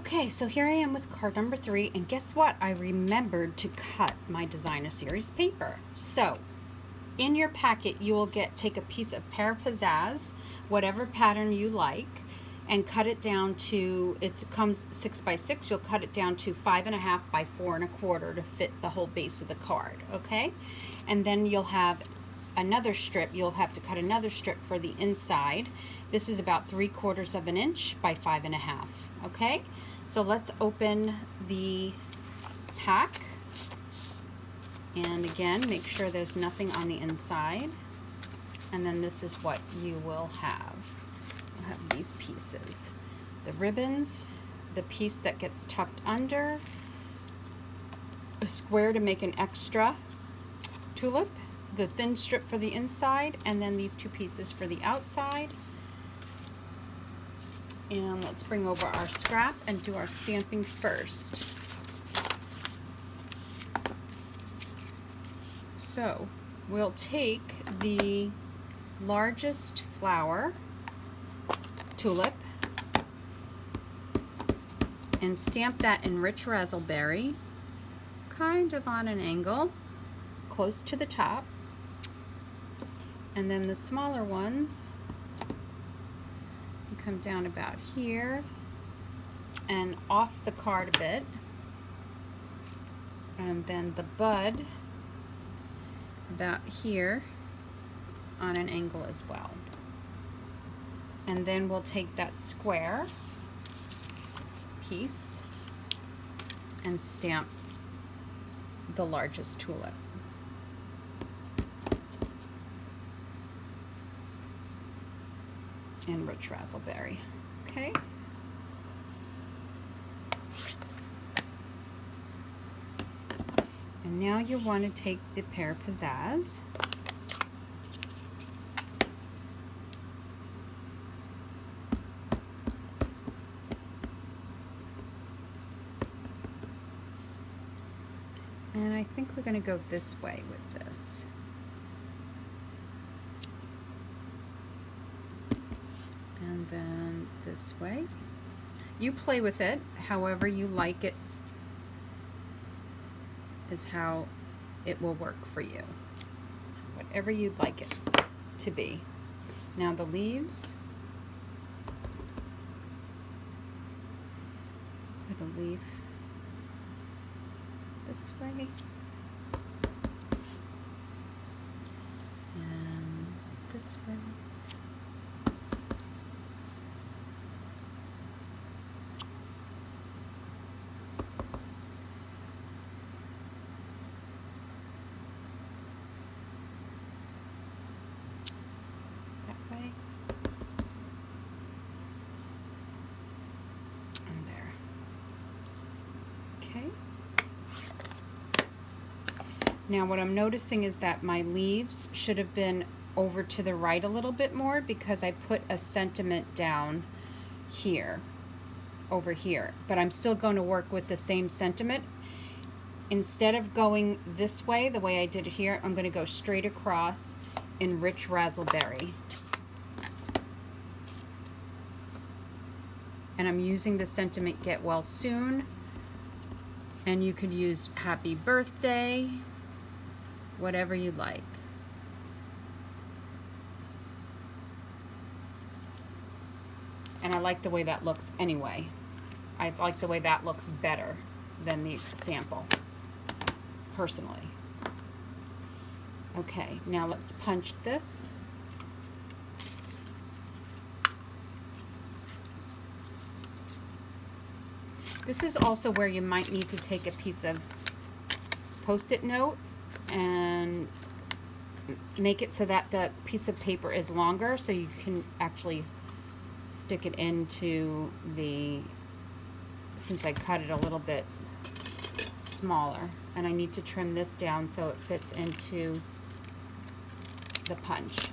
Okay, so here I am with card number 3, and guess what? I remembered to cut my Designer Series paper. So, in your packet, you will take a piece of Pear Pizzazz, whatever pattern you like, and cut it down to, it comes 6 by 6, you'll cut it down to 5.5 by 4 1/4 to fit the whole base of the card, okay? And then you'll have another strip, you'll have to cut another strip for the inside. This is about 3/4 of an inch by 5.5, okay? So let's open the pack. And again, make sure there's nothing on the inside. And then this is what you will have. You'll have these pieces. The ribbons, the piece that gets tucked under, a square to make an extra tulip, the thin strip for the inside, and then these 2 pieces for the outside. And let's bring over our scrap and do our stamping first. So we'll take the largest flower, tulip, and stamp that in rich raspberry, kind of on an angle, close to the top. And then the smaller ones come down about here and off the card a bit. And then the bud about here on an angle as well. And then we'll take that square piece and stamp the largest tulip. And rich raspberry, okay? And now you want to take the Pear Pizzazz and I think we're going to go this way with this. And then this way. You play with it however you like it is how it will work for you. Whatever you'd like it to be. Now the leaves. Put a leaf this way. And this way. Now what I'm noticing is that my leaves should have been over to the right a little bit more because I put a sentiment down here, over here. But I'm still going to work with the same sentiment. Instead of going this way, the way I did it here, I'm going to go straight across in rich raspberry. And I'm using the sentiment Get Well Soon. And you could use Happy Birthday, whatever you like. And I like the way that looks anyway. I like the way that looks better than the sample, personally. Okay, now let's punch this. This is also where you might need to take a piece of Post-it note and make it so that the piece of paper is longer so you can actually stick it into the, since I cut it a little bit smaller, and I need to trim this down so it fits into the punch.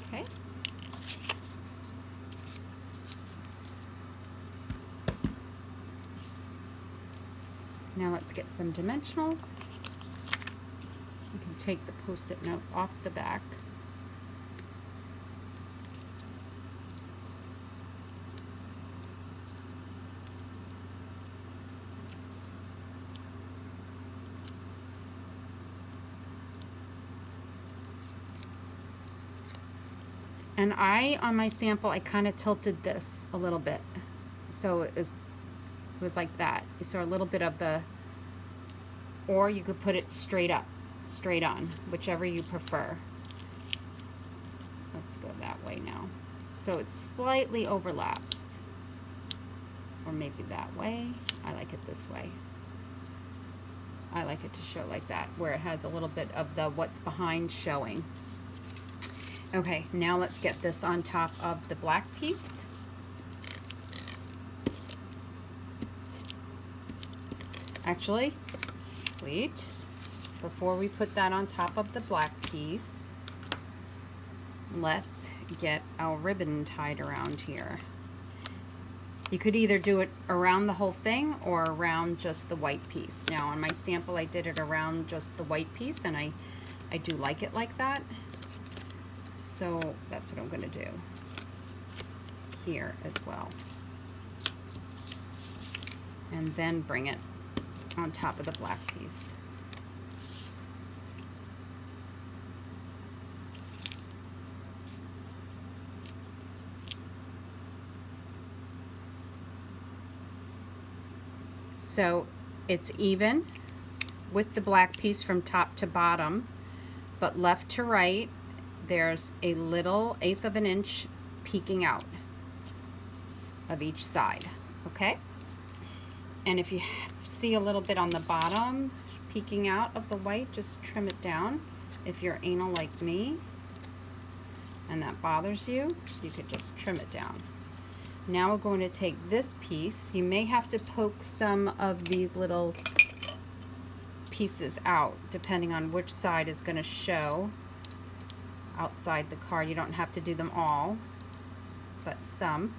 Okay. Now let's get some dimensionals. You can take the Post-it note off the back. And on my sample, I kind of tilted this a little bit. So it was like that. You saw a little bit of the, or you could put it straight up, straight on, whichever you prefer. Let's go that way now. So it slightly overlaps. Or maybe that way. I like it this way. I like it to show like that, where it has a little bit of the what's behind showing. Okay, now let's get this on top of the black piece. Actually, wait. Before we put that on top of the black piece, let's get our ribbon tied around here. You could either do it around the whole thing or around just the white piece. Now on my sample I did it around just the white piece, and I do like it like that. So that's what I'm going to do here as well. And then bring it on top of the black piece. So it's even with the black piece from top to bottom, but left to right there's a little 1/8 of an inch peeking out of each side, okay? And if you see a little bit on the bottom peeking out of the white, just trim it down. If you're anal like me and that bothers you, you could just trim it down. Now we're going to take this piece. You may have to poke some of these little pieces out depending on which side is going to show outside the card. You don't have to do them all, but some.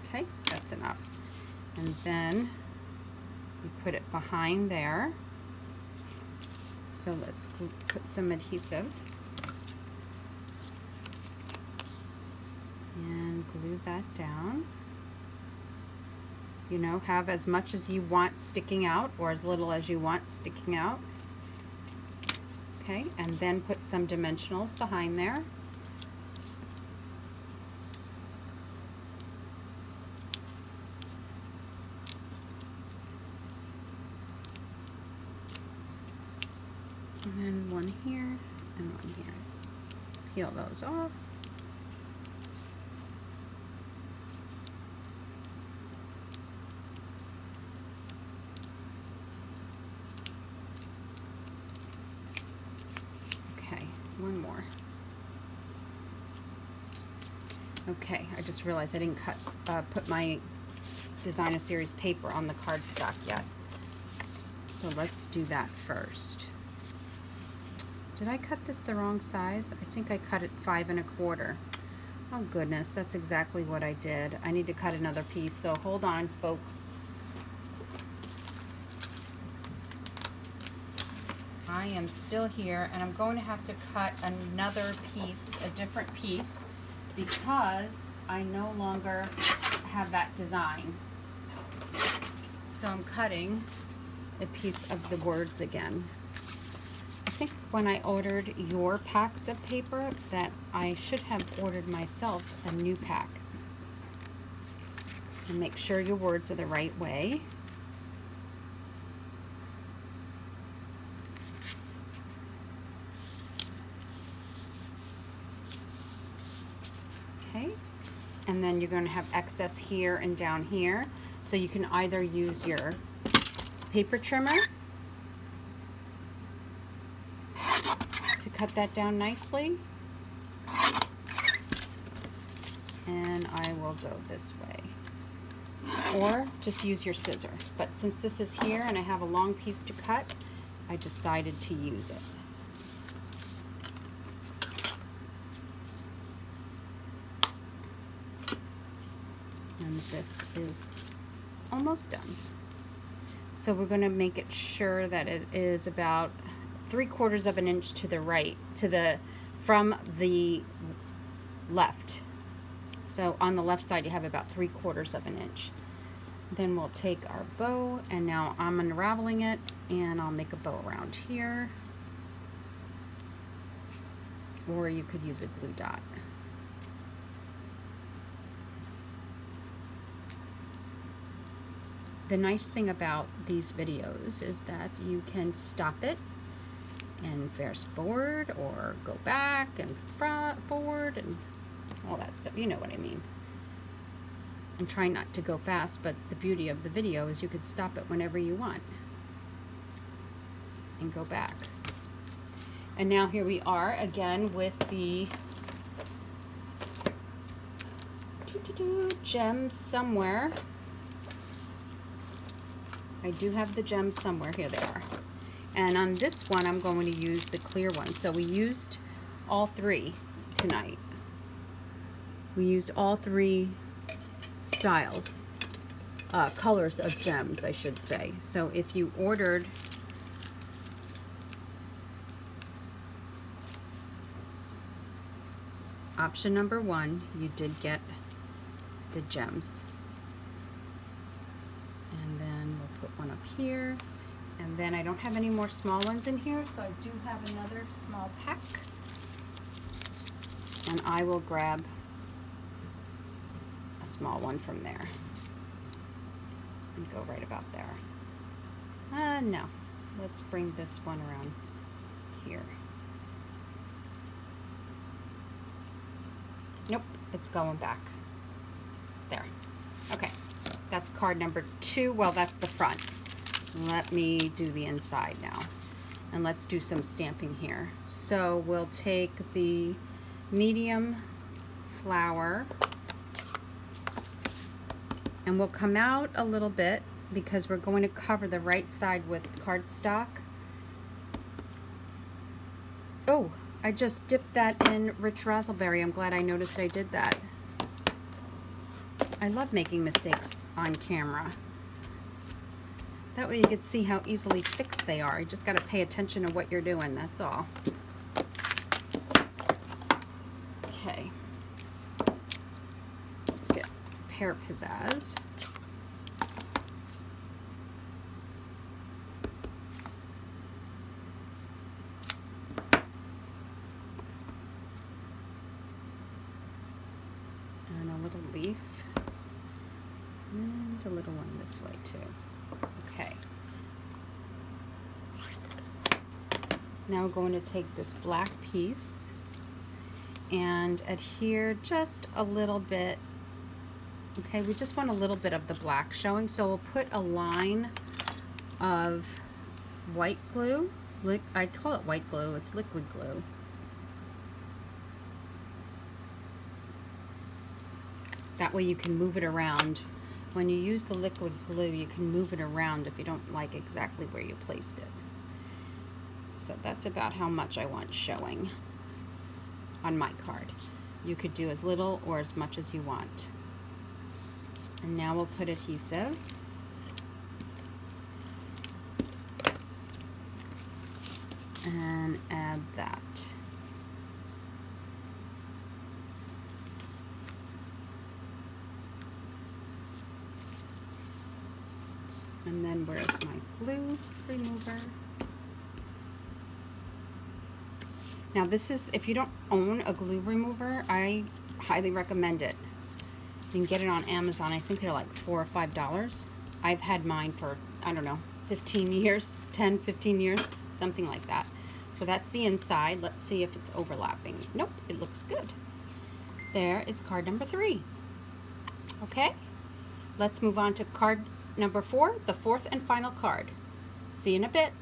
Okay, that's enough. And then you put it behind there. So let's put some adhesive and glue that down. You know, have as much as you want sticking out or as little as you want sticking out. Okay, and then put some dimensionals behind there. And then one here and one here. Peel those off. Okay, one more. Okay, I just realized I didn't put my designer series paper on the cardstock yet. So let's do that first. Did I cut this the wrong size? I think I cut it 5 1/4. Oh goodness, that's exactly what I did. I need to cut another piece, so hold on, folks. I am still here, and I'm going to have to cut another piece, a different piece, because I no longer have that design. So I'm cutting a piece of the words again. I think when I ordered your packs of paper that I should have ordered myself a new pack. And make sure your words are the right way. Okay, and then you're going to have excess here and down here. So you can either use your paper trimmer to cut that down nicely, and I will go this way. or just use your scissor. But since this is here and I have a long piece to cut, I decided to use it. And this is almost done. So we're going to make it sure that it is about 3/4 of an inch to the right, from the left. So on the left side you have about 3/4 of an inch. Then we'll take our bow, and now I'm unraveling it, and I'll make a bow around here. Or you could use a glue dot. The nice thing about these videos is that you can stop it and fast forward, or go back and forward and all that stuff. You know what I mean. I'm trying not to go fast, but the beauty of the video is you could stop it whenever you want and go back. And now here we are again with the gems somewhere. I do have the gems somewhere. Here they are. And on this one, I'm going to use the clear one. So we used all three tonight. We used all three styles, colors of gems, I should say. So if you ordered option number 1, you did get the gems. And then we'll put one up here. And then I don't have any more small ones in here, so I do have another small pack. And I will grab a small one from there and go right about there. No, let's bring this one around here. Nope, it's going back. There. Okay, that's card number 2. Well, that's the front. Let me do the inside now. And let's do some stamping here. So we'll take the medium flower and we'll come out a little bit because we're going to cover the right side with cardstock. Oh, I just dipped that in rich raspberry. I'm glad I noticed I did that. I love making mistakes on camera. That way you can see how easily fixed they are. You just got to pay attention to what you're doing, that's all. Okay. Let's get a pair of pizzazz. And a little leaf. And a little one this way too. Okay. Now we're going to take this black piece and adhere just a little bit. Okay, we just want a little bit of the black showing, so we'll put a line of white glue. I call it white glue, it's liquid glue. That way you can move it around. When you use the liquid glue, you can move it around if you don't like exactly where you placed it. So that's about how much I want showing on my card. You could do as little or as much as you want. And now we'll put adhesive. And add that. And then where's my glue remover? Now this is, if you don't own a glue remover, I highly recommend it. You can get it on Amazon. I think they're like $4 or $5. I've had mine for, I don't know, 15 years, 10, 15 years, something like that. So that's the inside. Let's see if it's overlapping. Nope, it looks good. There is card number 3. Okay, let's move on to card number 4, the 4th and final card. See you in a bit.